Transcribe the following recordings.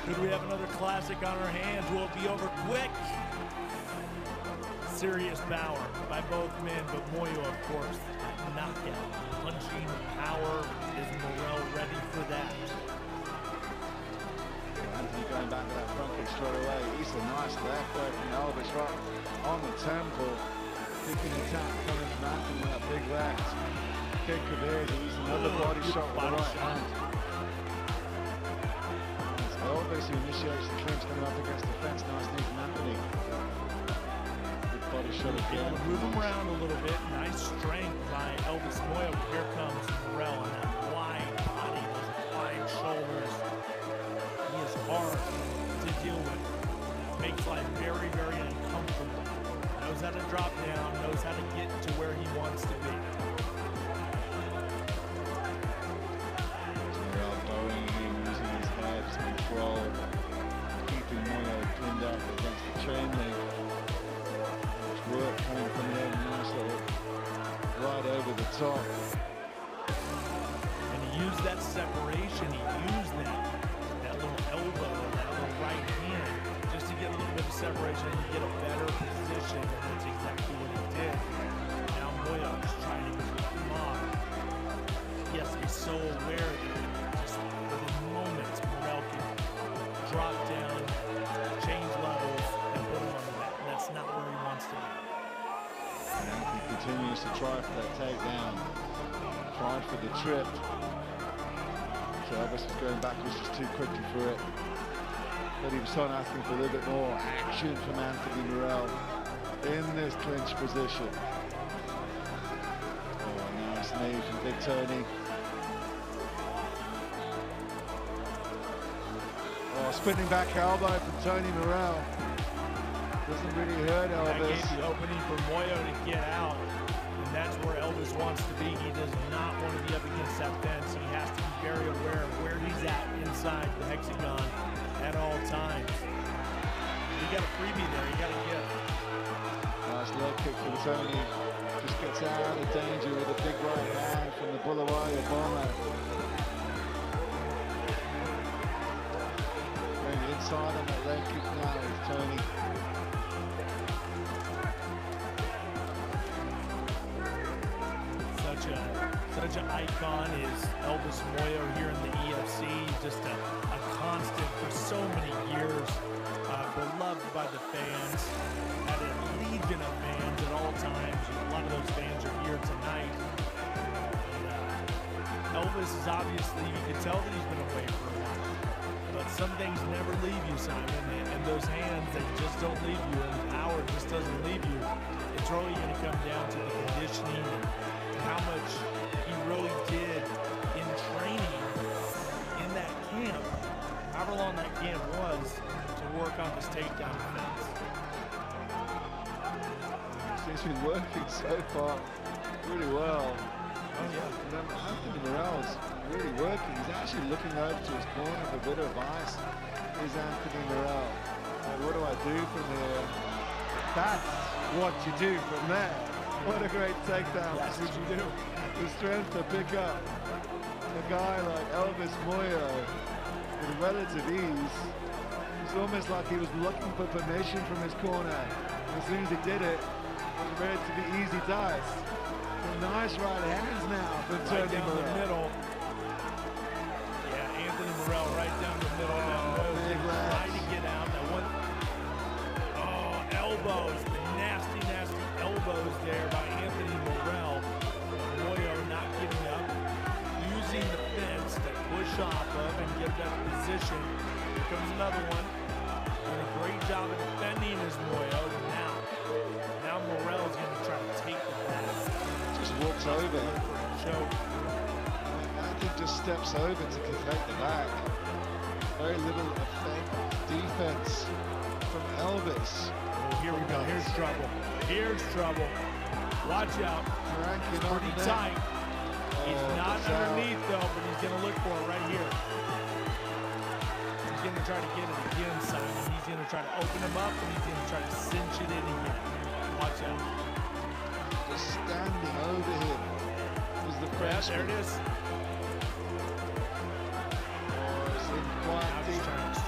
Could we have another classic on our hands? Will it be over quick? Serious power by both men, but Moyo, of course, knockout, punching power. Is Morrell ready for that? Anthony going back to that front kick straight away. He's a nice left there from Elvis, right on the temple. Picking attack coming from Anthony with that big left kick of his. He's another body shot with the right hand. It's Elvis who initiates the clinch coming up against the fence. Nice knee from Anthony. Good body shot again. Move him around a little bit. Nice strength by Elvis Moyo. Here comes Morrell on that wide body, those wide shoulders. He is hard to deal with. Makes life very, very uncomfortable. Knows how to drop down, knows how to get to where he wants to be. Morrell bowing in, using his head to control, keeping Moyo pinned up against the chain link. Much work coming from him, nice little right over the top. And he used that separation, he used that little elbow, that little right hand, just to get a little bit of separation and get a better position, and that's exactly what he did. Now Moyo is trying to keep him off. He has to be so aware that just within moments, Morrell can drop down, change levels, and put him on the mat. And that's not where he wants to be. And he continues to try for that takedown. Tried for the trip. So Elvis was going backwards just too quickly for it. But he was sort of asking for a little bit more action from Anthony Morrell in this clinch position. Oh, nice knee from Big Tony. Oh, spinning back elbow from Tony Morrell. Doesn't really hurt Elvis. That gave the opening for Moyo to get out. And that's where Elvis wants to be. He does not want to be up against that fence. He has to be very aware of where he's at inside the hexagon at all times. You got a freebie there, you got to get. Nice leg kick from Tony. Just gets out of danger with a big right hand from the Bulawayo bomber. Going inside on that leg kick now is Tony. Such an icon is Elvis Moyo here in the EFC. Just a constant for so many years. Beloved by the fans. Had a legion of fans at all times. A lot of those fans are here tonight. And, Elvis is obviously, you can tell that he's been away for a while. But some things never leave you, Simon. And those hands, they just don't leave you. And the power just doesn't leave you. It's really going to come down to the conditioning and how much he really did in training in that camp, however long that camp was, to work on this takedown defense. He's been working so far really well. Oh yeah. Remember, Anthony Morrell's really working. He's actually looking over to his corner for a bit of advice. Is Anthony Morrell. What do I do from here? That's what you do from there. What a great takedown. That's what you do. The strength to pick up a guy like Elvis Moyo with relative ease. It's almost like he was looking for permission from his corner. As soon as he did it, it was ready to be easy dice. Some nice right hands now from Right Tony down Morrell. the middle. Yeah, Anthony Morrell right down the middle. Big Trying left. to get out. That one. Oh, elbows. The nasty, nasty elbows there by Anthony Morrell. Moyo not getting up. Using the fence to push off of and get that position. Here comes another one. Doing a great job of defending his Moyo. Now Morrell's going to try to take the back. Just walks over. Choke. Anthony just steps over to collect the back. Very little effective defense from Elvis. Oh, here we go. Here's trouble. Here's trouble. Watch out. Cranking It's on pretty the tight. neck. He's Oh, not gets out. underneath though, but he's going to look for it right here. He's going to try to get it again, Simon. He's going to try to open him up, and he's going to try to cinch it in again. Watch out. Just standing over him was the Yeah, freshman. there it is. Oh, it's in quite Now he's deep. trying to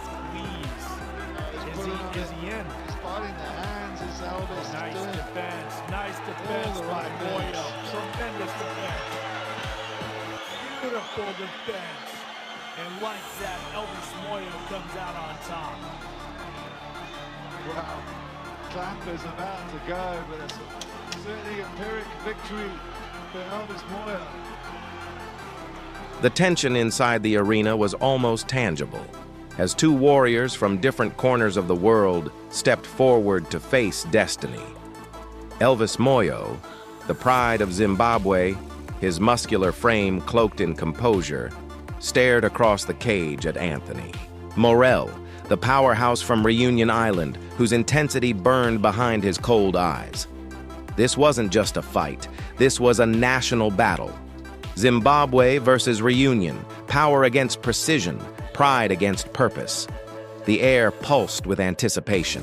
Nice doing? defense. Nice defense the by right Moyo. moves. Tremendous defense. Beautiful defense. And like that, Elvis Moyo comes out on top. Wow. Clapper's about to go, but it's certainly a Pyrrhic victory for Elvis Moyo. The tension inside the arena was almost tangible, as two warriors from different corners of the world stepped forward to face destiny. Elvis Moyo, the pride of Zimbabwe, his muscular frame cloaked in composure, stared across the cage at Anthony. Morel, the powerhouse from Reunion Island, whose intensity burned behind his cold eyes. This wasn't just a fight, this was a national battle. Zimbabwe versus Reunion, power against precision, pride against purpose. The air pulsed with anticipation.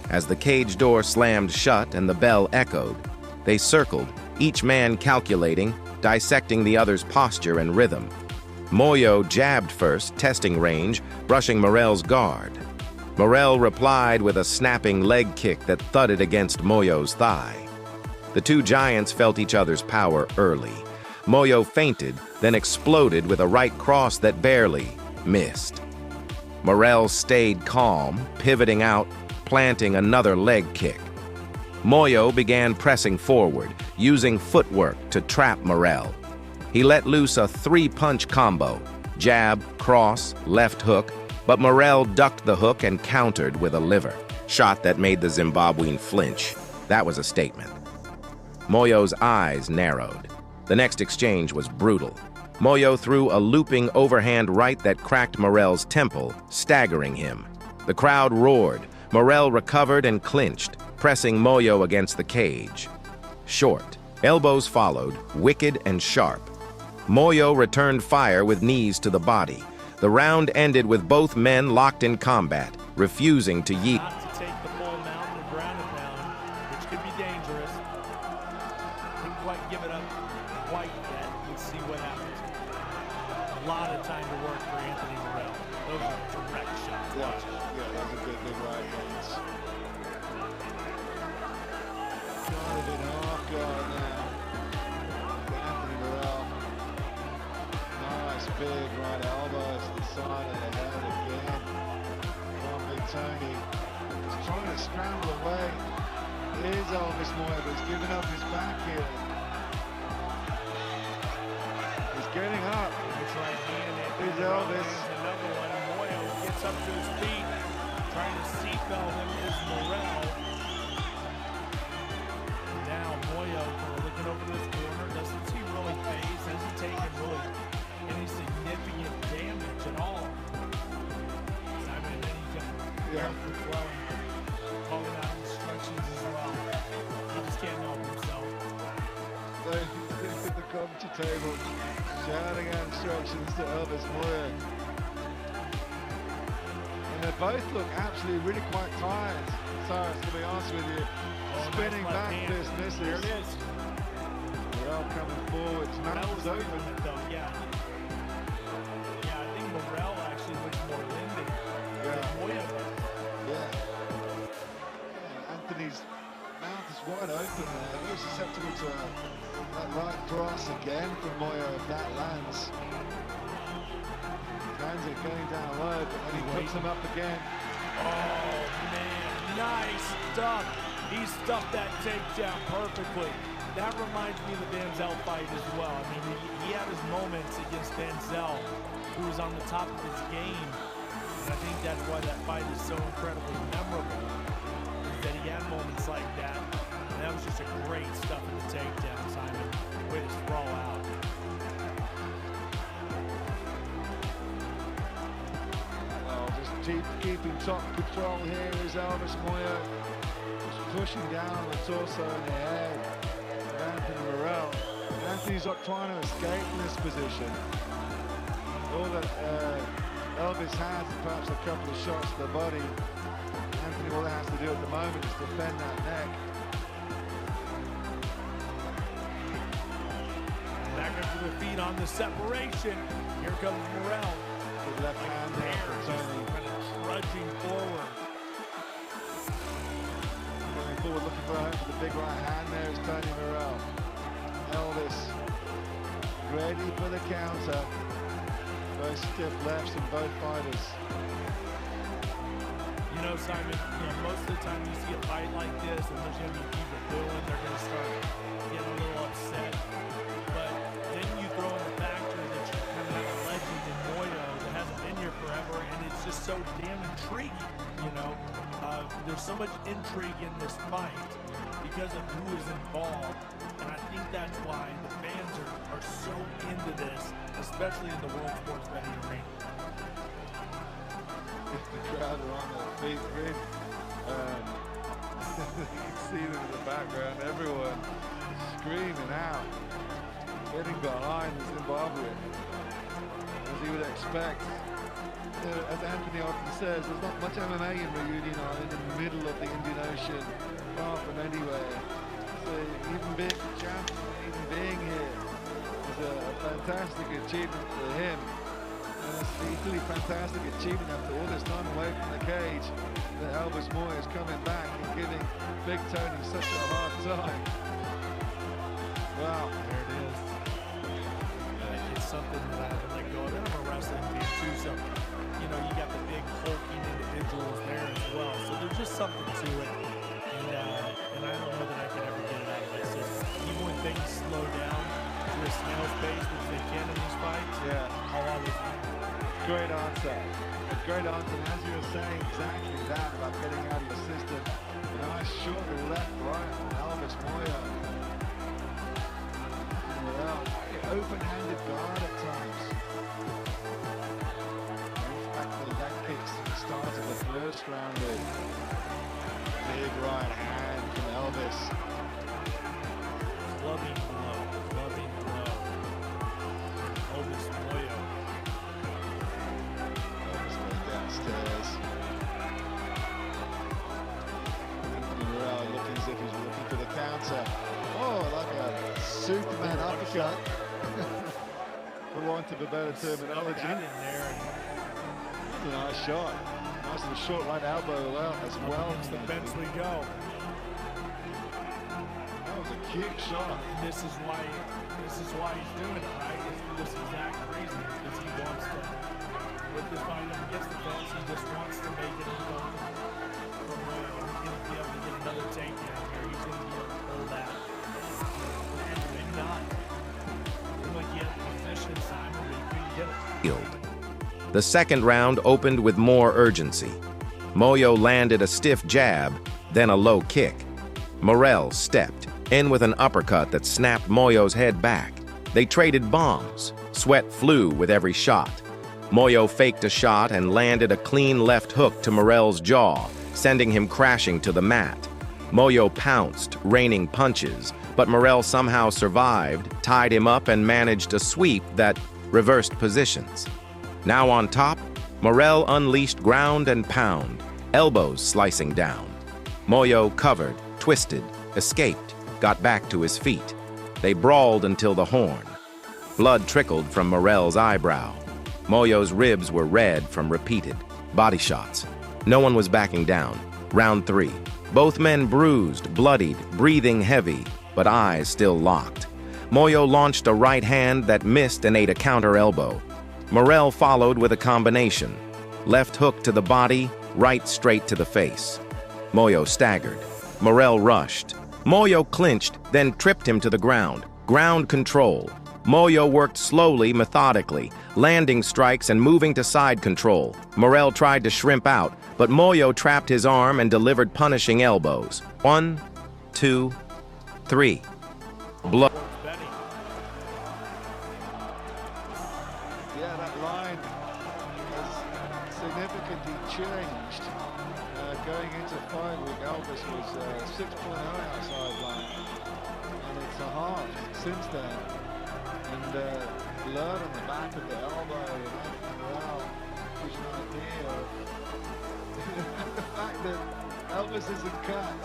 As the cage door slammed shut and the bell echoed, they circled, each man calculating, dissecting the other's posture and rhythm. Moyo jabbed first, testing range, brushing Morel's guard. Morel replied with a snapping leg kick that thudded against Moyo's thigh. The two giants felt each other's power early. Moyo feinted, then exploded with a right cross that barely missed. Morel stayed calm, pivoting out, planting another leg kick. Moyo began pressing forward, using footwork to trap Morel. He let loose a three-punch combo, jab, cross, left hook, but Morel ducked the hook and countered with a liver, shot that made the Zimbabwean flinch. That was a statement. Moyo's eyes narrowed. The next exchange was brutal. Moyo threw a looping overhand right that cracked Morel's temple, staggering him. The crowd roared. Morel recovered and clinched, pressing Moyo against the cage. Short. Elbows followed, wicked and sharp. Moyo returned fire with knees to the body. The round ended with both men locked in combat, refusing to yield. Not to take the full amount of ground and pound, which could be dangerous. Didn't quite give it up quite yet. Let's see what happens. A lot of time to work for Anthony Morel. Those are direct shots. Watch it. Yeah, that was a good big right hands. Kind of in half guard now. Anthony Morel. Nice big right elbow to the side of the head again. From Big Tony. He's trying to scramble away. Here's Elvis Moyo, but he's giving up his back here. He's getting up. It's right hand. Here's Elvis. Another one. Moyo gets up to his feet, trying to seatbelt him is Morel. Now Moyo looking over this corner, doesn't seem really phased, hasn't taken really any significant damage at all. I mean, then he's got careful flowing, calling out instructions as well. He just can't help himself. They at the commentary table shouting out instructions to Elvis Moyo. And they both look actually really quite tired. Cyrus, to be honest with you. Spinning nice back, hand. this misses. There it is. Morel coming forward. Mouth is open. Yeah. Yeah, I think Morel actually looks more winded. Yeah. Moyo. Yeah. And Anthony's mouth is wide open there. Very susceptible to that right cross again from Moyo if that lands. Lands it going down low, but then he puts him up again. Oh, man. Nice stuff. He stuffed that takedown perfectly. That reminds me of the Denzel fight as well. I mean, he had his moments against Denzel, who was on the top of his game. And I think that's why that fight is so incredibly memorable, is that he had moments like that. And that was just a great stuff in the takedown, Simon. Way to sprawl out. Well, just keeping top control here is Elvis Moyo. Just pushing down on the torso and the head of Anthony Morel. Anthony's not trying to escape in this position. All that Elvis has is perhaps a couple of shots to the body. Anthony, all he has to do at the moment is defend that neck. Back up to the feet on the separation. Here comes Morel. Good left hand there for Tony. Kind of trudging forward. Going forward, looking for a home for ready for the counter. Both stiff lefts from both fighters. You know, Simon, most of the time you see a fight like this and there's going to be people booing, they're going to start getting a little upset. But then you throw in the factor that you kind of have a legend in Moyo that hasn't been here forever, and it's just so damn intriguing, There's so much intrigue in this fight because of who is involved, and I think that's why the fans are so into this, especially in the World Sports Betting Arena. The crowd are on their feet, Green. You can see them in the background, everyone screaming out, getting behind the Zimbabwean, as you would expect. As Anthony often says, there's not much MMA in Reunion Island in the middle of the Indian Ocean, far from anywhere. So even being a champion, even being here is a fantastic achievement for him. And it's an equally fantastic achievement after all this time away from the cage that Elvis Moyo is coming back and giving Big Tony such a hard time. Wow. There it is. It's something that I haven't let go of. And I'm a wrestling fan too, so you got the big hulking individuals there as well. So there's just something to it. And I don't know that I can ever get it out of my system. Even when things slow down to a snail's pace, which they can in these fights, I'll always be. Great answer. A great answer. And as you were saying exactly that about getting out of the system, a nice short left, right on Elvis Moyo. Well, open-handed guard at times. The leg kicks at the start of the first round. Big right hand from Elvis. Loving blow. Elvis Moyo. Elvis going downstairs. Anthony Morel looking as if he's looking for the counter. Oh, like a Superman uppercut. For want of a better terminology. Got in there. A nice shot. Nice little short right elbow as well. Against the fence we go. That was a cute shot. And this is why he's doing it, right? It's for this exact reason. Because he wants to, with this fight up against the fence, he just wants to make it from where he's going to be able to get another takedown here. He's going to be able to pull that. And not. Like he had the position, Simon, but he couldn't get it. The second round opened with more urgency. Moyo landed a stiff jab, then a low kick. Morel stepped in with an uppercut that snapped Moyo's head back. They traded bombs. Sweat flew with every shot. Moyo faked a shot and landed a clean left hook to Morel's jaw, sending him crashing to the mat. Moyo pounced, raining punches, but Morel somehow survived, tied him up, and managed a sweep that reversed positions. Now on top, Morel unleashed ground and pound, elbows slicing down. Moyo covered, twisted, escaped, got back to his feet. They brawled until the horn. Blood trickled from Morel's eyebrow. Moyo's ribs were red from repeated body shots. No one was backing down. Round 3. Both men bruised, bloodied, breathing heavy, but eyes still locked. Moyo launched a right hand that missed and ate a counter elbow. Morel followed with a combination. Left hook to the body, right straight to the face. Moyo staggered. Morel rushed. Moyo clinched, then tripped him to the ground. Ground control. Moyo worked slowly, methodically, landing strikes and moving to side control. Morel tried to shrimp out, but Moyo trapped his arm and delivered punishing elbows. 1, 2, 3. Blood. Yeah, that line has significantly changed. Going into fight week, Elvis was 6.0 outside line, and it's a half since then. And blood on the back of the elbow, and Anthony Morel gives you an idea of the fact that Elvis isn't cut,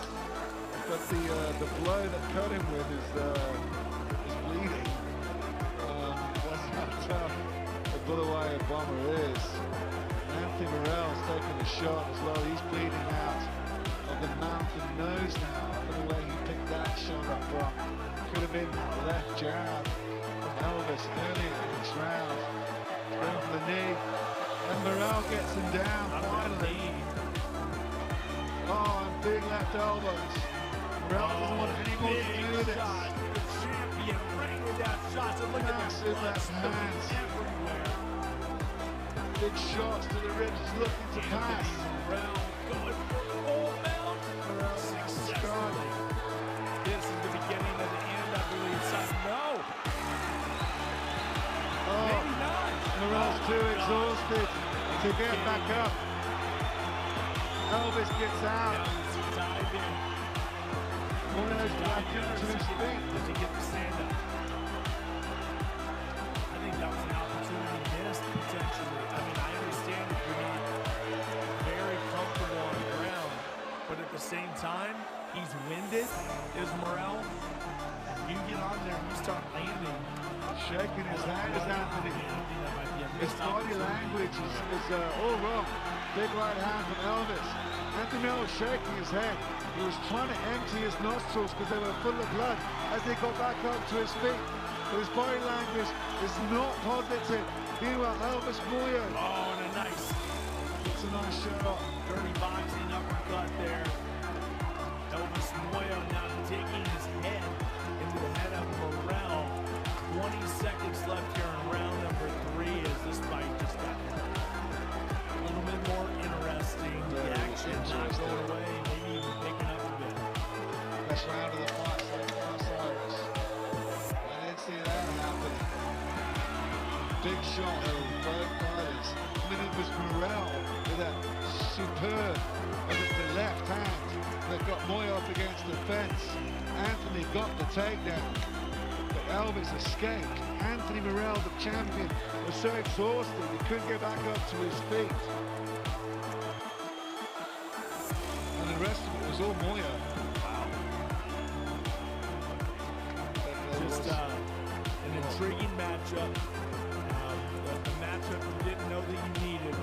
but the blow that cut him with is bleeding. That's how tough the Bulawayo bomber is. Anthony Morel's taking a shot as well. He's bleeding out of the mouth and nose now. I don't know where he picked that shot up from. Could have been that left jab of Elvis earlier in this round. Going for the knee. And Morrell gets him down finally. Oh, and big left elbows. Morrell doesn't want any more to do with this. The champion raining down shots. And look at Massive the left hands. everywhere. Big shots to the ribs, he's looking to pass. Morrell going for the full mount. Morrell Successfully. This is the beginning of the end, I believe. So no, Oh, maybe not. Morrell's too exhausted to get back up. Elvis gets out. Elvis dive in. Moyo's back into his feet. Does he get the stand up? I think that was an opportunity missed potentially. I mean, I understand that you're not very comfortable on the ground, but at the same time, he's winded. Is Morrell? You get on there and you start landing. Shaking his hand as Anthony. I think that might be a His missed body opportunity. language is all wrong. Big right hand from Elvis. Anthony Morrell was shaking his head. He was trying to empty his nostrils because they were full of blood as he got back up to his feet. But his body language is not positive. Meanwhile, Elvis Moyo. Oh, and a nice It's a nice shot. dirty boxing uppercut there. Elvis Moyo now digging his head into the head of Morrell. 20 seconds left here in round number 3 as this fight just got a little bit more interesting. The Very action not interesting. going away, maybe even picking up a bit. Best round of the fight so far, Cyrus. I didn't see that happening. Big shot of both fighters. I mean, it was Morrell with that superb with the left hand that got Moyo up against the fence. Anthony got the takedown, but Elvis escaped. Anthony Morrell, the champion, was so exhausted he couldn't get back up to his feet. And the rest of it was all Moyo. Just an intriguing matchup. The matchup you didn't know that you needed.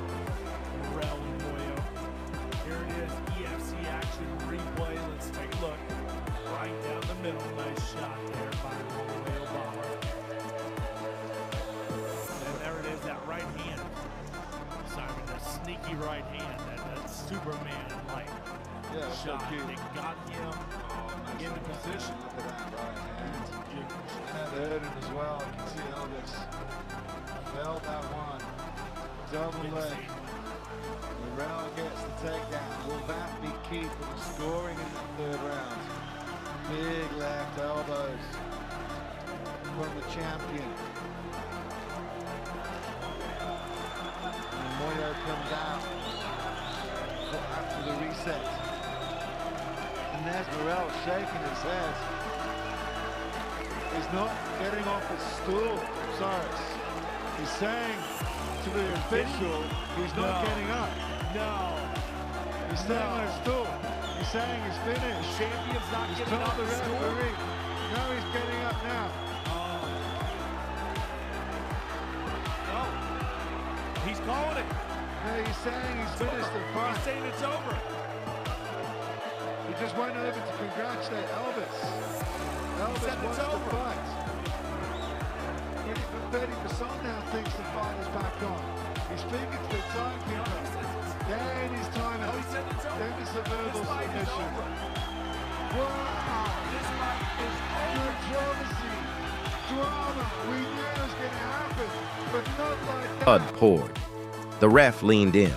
Morrell and Moyo. Here it is, EFC action replay. Let's take a look. Right down the middle. Nice shot there by Moyo Bomber. And there it is, that right hand. Simon, that sneaky right hand, that Superman-like Yeah, so shot. cute. They got him in the position. Look at that right hand. And that hurt him as well. You can see Elvis felt that one. Double leg. Morrell gets the takedown. Will that be key for the scoring in the third round? Big left elbows from the champion. And Moyo comes out after the reset. And there's Morrell shaking his head. He's not getting off his stool, Cyrus. He's saying to the official, he's not No. getting up. No. He's staying on his stool. He's saying he's finished. Champion's not He's getting told up the the stool. referee. No, he's getting up now. No. He's calling it. No, he's saying he's It's finished over. the fight. He's saying it's over. He just went over to congratulate Elvis. Elvis said it's wants the over. fight. 30% now thinks the fight is back on. He's speaking to the timekeeper. Then his time No, out. he said it's over. Then it's a verbal This fight is submission. over. Wow! This fight is over. Controversy, drama. We knew it was going to happen, but not like that. Blood poured. The ref leaned in.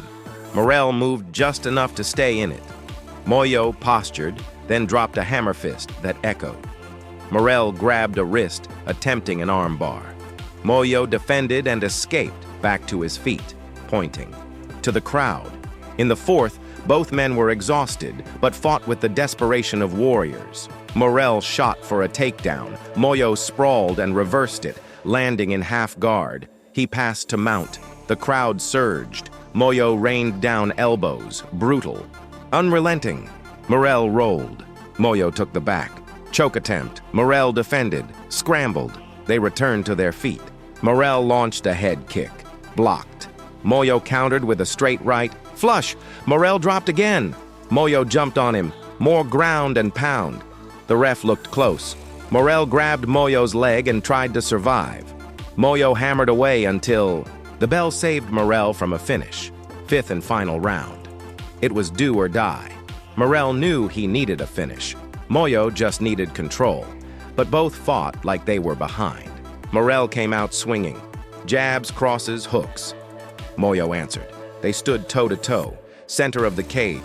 Morrell moved just enough to stay in it. Moyo postured, then dropped a hammer fist that echoed. Morrell grabbed a wrist, attempting an armbar. Moyo defended and escaped back to his feet, pointing to the crowd. In the fourth, both men were exhausted, but fought with the desperation of warriors. Morrell shot for a takedown. Moyo sprawled and reversed it, landing in half guard. He passed to mount. The crowd surged. Moyo rained down elbows, brutal, unrelenting. Morrell rolled. Moyo took the back. Choke attempt. Morrell defended, scrambled. They returned to their feet. Morrell launched a head kick. Blocked. Moyo countered with a straight right. Flush! Morrell dropped again. Moyo jumped on him. More ground and pound. The ref looked close. Morrell grabbed Moyo's leg and tried to survive. Moyo hammered away until the bell saved Morrell from a finish. Fifth and final round. It was do or die. Morrell knew he needed a finish. Moyo just needed control. But both fought like they were behind. Morrell came out swinging. Jabs, crosses, hooks. Moyo answered. They stood toe-to-toe, center of the cage.